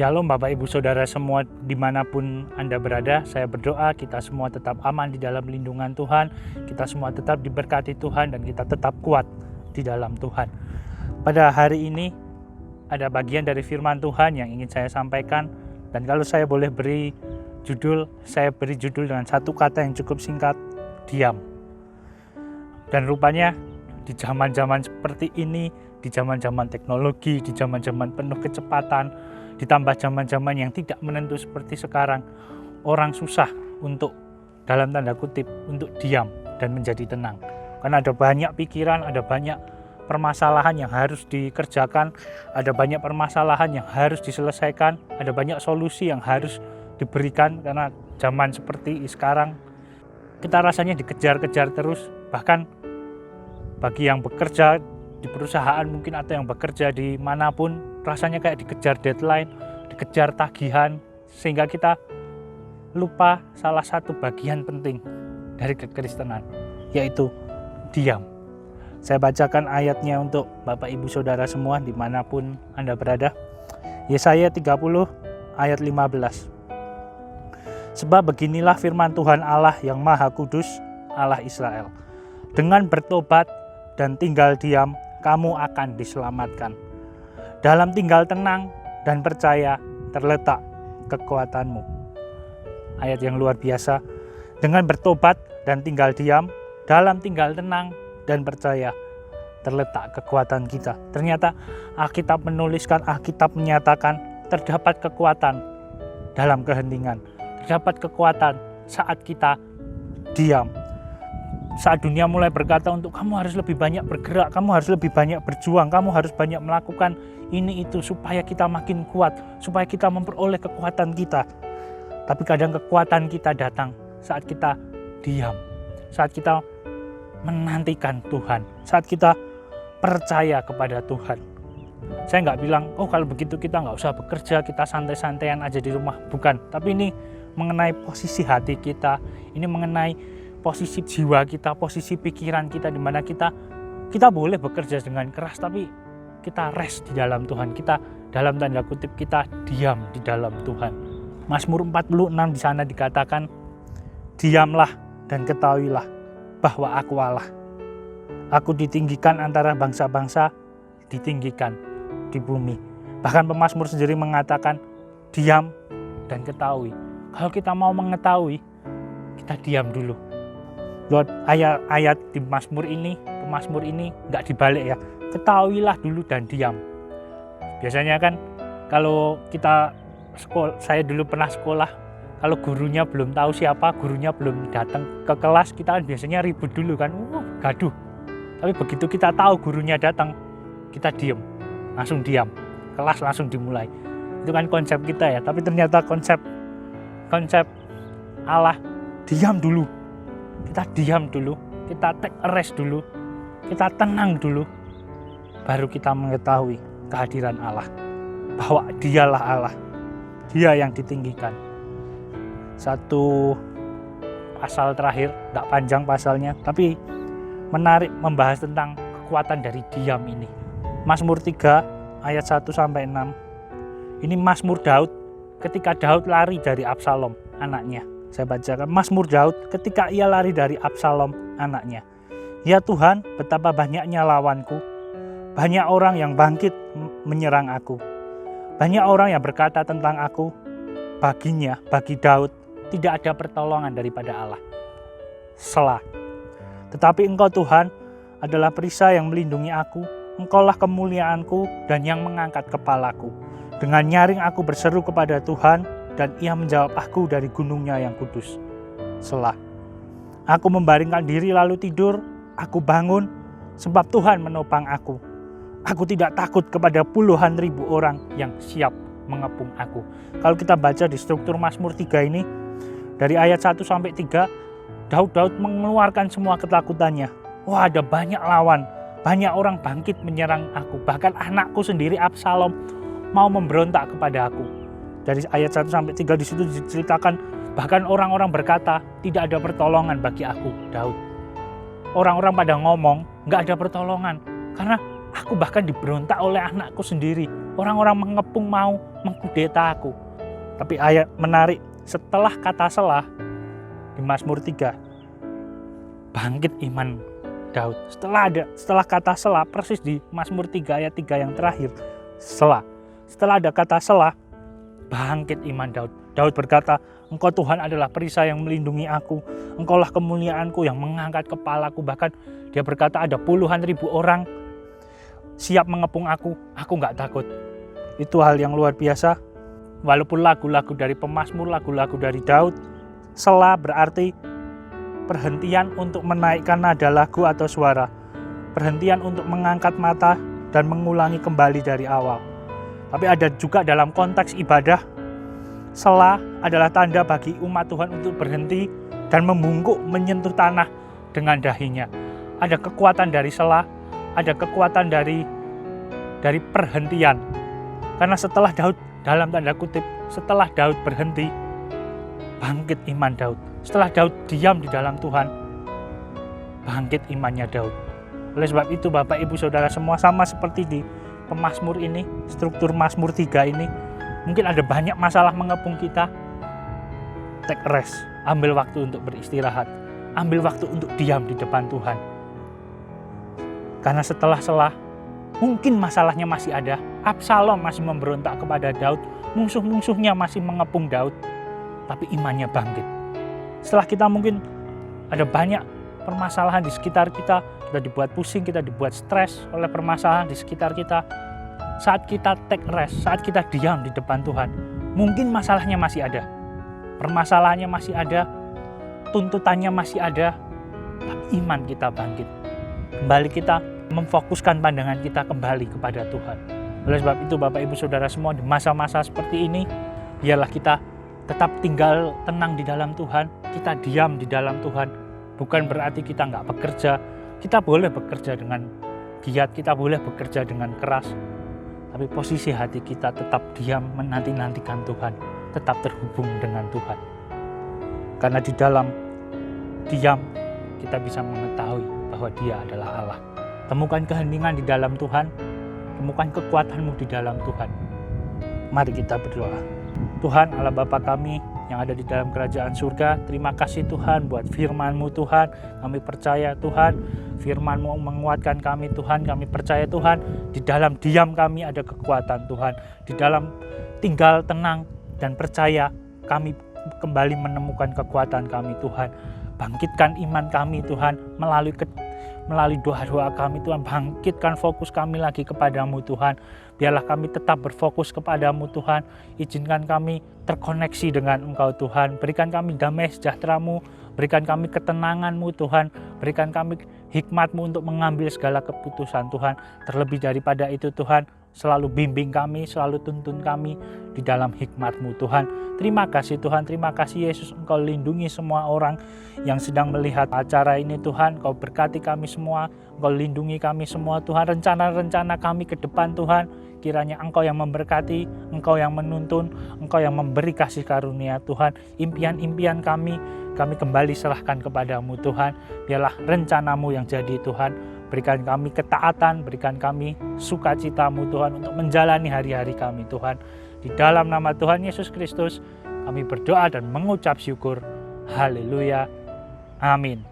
Shalom Bapak Ibu Saudara semua dimanapun Anda berada. Saya berdoa kita semua tetap aman di dalam lindungan Tuhan. Kita semua tetap diberkati Tuhan dan kita tetap kuat di dalam Tuhan. Pada hari ini ada bagian dari firman Tuhan yang ingin saya sampaikan. Dan kalau saya boleh beri judul, saya beri judul dengan satu kata yang cukup singkat, diam. Dan rupanya di zaman-zaman seperti ini, di zaman-zaman teknologi, di zaman-zaman penuh kecepatan, ditambah zaman-zaman yang tidak menentu seperti sekarang, orang susah untuk, dalam tanda kutip, untuk diam dan menjadi tenang. Karena ada banyak pikiran, ada banyak permasalahan yang harus dikerjakan, ada banyak permasalahan yang harus diselesaikan, ada banyak solusi yang harus diberikan. Karena zaman seperti sekarang, kita rasanya dikejar-kejar terus. Bahkan bagi yang bekerja di perusahaan mungkin atau yang bekerja di manapun, rasanya kayak dikejar deadline, dikejar tagihan, sehingga kita lupa salah satu bagian penting dari kekristenan, yaitu diam. Saya bacakan ayatnya untuk Bapak Ibu Saudara semua dimanapun Anda berada. Yesaya 30 ayat 15. Sebab beginilah firman Tuhan Allah yang Maha Kudus, Allah Israel. Dengan bertobat dan tinggal diam, kamu akan diselamatkan. Dalam tinggal tenang dan percaya terletak kekuatanmu. Ayat yang luar biasa. Dengan bertobat dan tinggal diam, dalam tinggal tenang dan percaya terletak kekuatan kita. Ternyata Alkitab menuliskan, Alkitab menyatakan terdapat kekuatan dalam keheningan. Terdapat kekuatan saat kita diam. Saat dunia mulai berkata untuk kamu harus lebih banyak bergerak, kamu harus lebih banyak berjuang, kamu harus banyak melakukan ini itu supaya kita makin kuat, supaya kita memperoleh kekuatan kita. Tapi kadang kekuatan kita datang saat kita diam, saat kita menantikan Tuhan, saat kita percaya kepada Tuhan. Saya nggak bilang, oh kalau begitu kita nggak usah bekerja, kita santai-santaian aja di rumah. Bukan, tapi ini mengenai posisi hati kita, ini mengenai posisi jiwa kita, posisi pikiran kita, di mana kita boleh bekerja dengan keras, tapi kita rest di dalam Tuhan. Kita dalam tanda kutip kita diam di dalam Tuhan. Mazmur 46 di sana dikatakan, diamlah dan ketahuilah bahwa aku Allah. Aku ditinggikan antara bangsa-bangsa, ditinggikan di bumi. Bahkan pemazmur sendiri mengatakan, diam dan ketahui. Kalau kita mau mengetahui, kita diam dulu. Lihat ayat-ayat di pemazmur ini nggak dibalik ya. Ketahuilah dulu dan diam. Biasanya kan kalau kita saya dulu pernah sekolah, kalau gurunya belum tahu siapa, gurunya belum datang ke kelas, kita kan biasanya ribut dulu kan, gaduh. Tapi begitu kita tahu gurunya datang, kita diam, langsung diam. Kelas langsung dimulai. Itu kan konsep kita ya, tapi ternyata konsep Allah diam dulu. Kita diam dulu, kita take a rest dulu, kita tenang dulu, baru kita mengetahui kehadiran Allah, bahwa dialah Allah, dia yang ditinggikan. Satu pasal terakhir, tidak panjang pasalnya, tapi menarik membahas tentang kekuatan dari diam ini. Mazmur 3 ayat 1-6, ini Mazmur Daud ketika Daud lari dari Absalom anaknya. Saya bacakan, Mazmur Daud ketika ia lari dari Absalom anaknya. Ya Tuhan, betapa banyaknya lawanku. Banyak orang yang bangkit menyerang aku. Banyak orang yang berkata tentang aku. Baginya, bagi Daud, tidak ada pertolongan daripada Allah. Selah. Tetapi Engkau Tuhan adalah perisai yang melindungi aku. Engkaulah kemuliaanku dan yang mengangkat kepalaku. Dengan nyaring aku berseru kepada Tuhan, dan ia menjawab aku dari gunungnya yang kudus. Selah. Aku membaringkan diri lalu tidur, aku bangun, sebab Tuhan menopang aku. Aku tidak takut kepada puluhan ribu orang yang siap mengepung aku. Kalau kita baca di struktur Mazmur 3 ini, dari ayat 1-3, Daud mengeluarkan semua ketakutannya. Wah, ada banyak lawan, banyak orang bangkit menyerang aku. Bahkan anakku sendiri Absalom mau memberontak kepada aku. Dari ayat 1-3 di situ diceritakan, bahkan orang-orang berkata, tidak ada pertolongan bagi aku, Daud. Orang-orang pada ngomong, nggak ada pertolongan. Karena aku bahkan diberontak oleh anakku sendiri. Orang-orang mengepung mau mengkudeta aku. Tapi ayat menarik, setelah kata selah di Mazmur 3, bangkit iman Daud. Setelah kata selah, persis di Mazmur 3 ayat 3 yang terakhir, selah. Setelah ada kata selah, bangkit iman Daud. Daud berkata, Engkau Tuhan adalah perisai yang melindungi aku. Engkaulah kemuliaanku yang mengangkat kepalaku. Bahkan dia berkata ada puluhan ribu orang siap mengepung aku nggak takut. Itu hal yang luar biasa. Walaupun lagu-lagu dari pemazmur, lagu-lagu dari Daud, selah berarti perhentian untuk menaikkan nada lagu atau suara. Perhentian untuk mengangkat mata dan mengulangi kembali dari awal. Tapi ada juga dalam konteks ibadah, selah adalah tanda bagi umat Tuhan untuk berhenti dan membungkuk menyentuh tanah dengan dahinya. Ada kekuatan dari selah, ada kekuatan dari perhentian. Karena setelah Daud, dalam tanda kutip, setelah Daud berhenti, bangkit iman Daud. Setelah Daud diam di dalam Tuhan, bangkit imannya Daud. Oleh sebab itu Bapak Ibu Saudara semua, sama seperti di pemazmur ini, struktur Mazmur 3 ini, mungkin ada banyak masalah mengepung kita. Take rest, ambil waktu untuk beristirahat, ambil waktu untuk diam di depan Tuhan. Karena setelah selah, mungkin masalahnya masih ada. Absalom masih memberontak kepada Daud, musuh-musuhnya masih mengepung Daud, tapi imannya bangkit. Setelah kita mungkin ada banyak permasalahan di sekitar kita dibuat pusing, kita dibuat stres oleh permasalahan di sekitar kita. Saat kita take rest, saat kita diam di depan Tuhan, mungkin masalahnya masih ada, permasalahannya masih ada, tuntutannya masih ada, tapi iman kita bangkit. Kembali kita memfokuskan pandangan kita kembali kepada Tuhan. Oleh sebab itu Bapak Ibu Saudara semua, di masa-masa seperti ini, biarlah kita tetap tinggal tenang di dalam Tuhan, kita diam di dalam Tuhan. Bukan berarti kita nggak bekerja, kita boleh bekerja dengan giat, kita boleh bekerja dengan keras. Tapi posisi hati kita tetap diam, menanti-nantikan Tuhan, tetap terhubung dengan Tuhan. Karena di dalam diam, kita bisa mengetahui bahwa Dia adalah Allah. Temukan keheningan di dalam Tuhan, temukan kekuatanmu di dalam Tuhan. Mari kita berdoa. Tuhan Allah Bapa kami yang ada di dalam kerajaan surga, terima kasih Tuhan buat firman-Mu Tuhan. Kami percaya Tuhan, firman-Mu menguatkan kami Tuhan. Kami percaya Tuhan, di dalam diam kami ada kekuatan Tuhan. Di dalam tinggal tenang dan percaya, kami kembali menemukan kekuatan kami Tuhan. Bangkitkan iman kami Tuhan melalui doa-doa kami Tuhan. Bangkitkan fokus kami lagi kepadamu Tuhan. Biarlah kami tetap berfokus kepadamu Tuhan. Izinkan kami terkoneksi dengan Engkau Tuhan. Berikan kami damai sejahtera-Mu. Berikan kami ketenangan-Mu Tuhan. Berikan kami hikmat-Mu untuk mengambil segala keputusan Tuhan. Terlebih daripada itu Tuhan, selalu bimbing kami, selalu tuntun kami di dalam hikmat-Mu Tuhan. Terima kasih Tuhan, terima kasih Yesus, Engkau lindungi semua orang yang sedang melihat acara ini Tuhan. Engkau berkati kami semua, Engkau lindungi kami semua Tuhan. Rencana-rencana kami ke depan Tuhan, kiranya Engkau yang memberkati, Engkau yang menuntun, Engkau yang memberi kasih karunia Tuhan. Impian-impian kami kembali serahkan kepadamu Tuhan. Biarlah rencana-Mu yang jadi Tuhan. Berikan kami ketaatan, berikan kami sukacita-Mu Tuhan untuk menjalani hari-hari kami Tuhan. Di dalam nama Tuhan Yesus Kristus kami berdoa dan mengucap syukur. Haleluya. Amin.